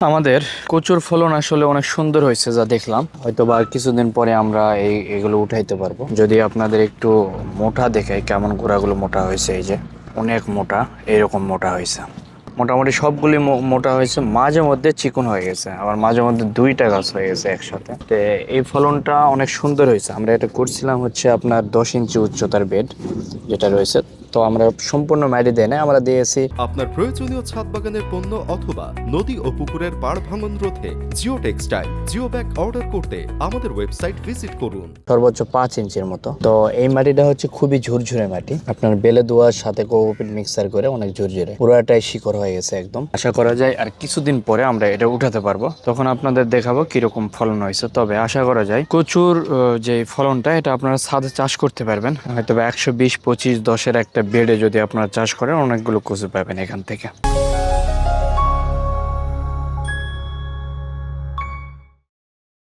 আমাদের কচুর ফলন আসলে অনেক সুন্দর হয়েছে যা দেখলাম, হয়তো বা কিছুদিন পরে আমরা এগুলো উঠাইতে পারবো। যদি আপনাদের একটু মোটা দেখাই, কেমন গোড়াগুলো মোটা হয়েছে, এই যে অনেক মোটা, এরকম মোটা হয়েছে। মোটামুটি সবগুলি মোটা হয়েছে, মাঝে মধ্যে চিকন হয়ে গেছে, আবার মাঝে মধ্যে দুইটা গাছ হয়ে গেছে একসাথে। তো এই ফলনটা অনেক সুন্দর হয়েছে। আমরা এটা করছিলাম হচ্ছে আপনার 10 ইঞ্চি উচ্চতার বেড যেটা রয়েছে। তো আমরা সম্পূর্ণ মাটি দিয়ে না, আমরা দিয়েছি আপনার প্রয়োজনীয় ছাদ বাগানের পণ্য অথবা নদী ও পুকুরের পাড় ভাঙন রোধে geo textile geo bag order করতে আমাদের ওয়েবসাইট ভিজিট করুন। সর্বোচ্চ 5 ইঞ্চির মতো। তো এই মাটিটা হচ্ছে খুবই ঝুরঝুরে মাটি, আপনার বেলে দোয়ার সাথে কোকোপিট মিক্সার করে অনেক ঝুরঝুরে, পুরোটাই শিকড় হয়ে গেছে একদম। আশা করা যায় আর কিছুদিন পরে আমরা এটা উঠাতে পারবো, তখন আপনাদের দেখাবো কিরকম ফলন হয়েছে। তবে আশা করা যায় কচুর যে ফলনটা, এটা আপনারা ছাদে চাষ করতে পারবেন। হয়তো 120, 25, 10-এর একটা বেডে যদি আপনারা চাষ করেন, অনেকগুলো কচু পাবেন এখান থেকে।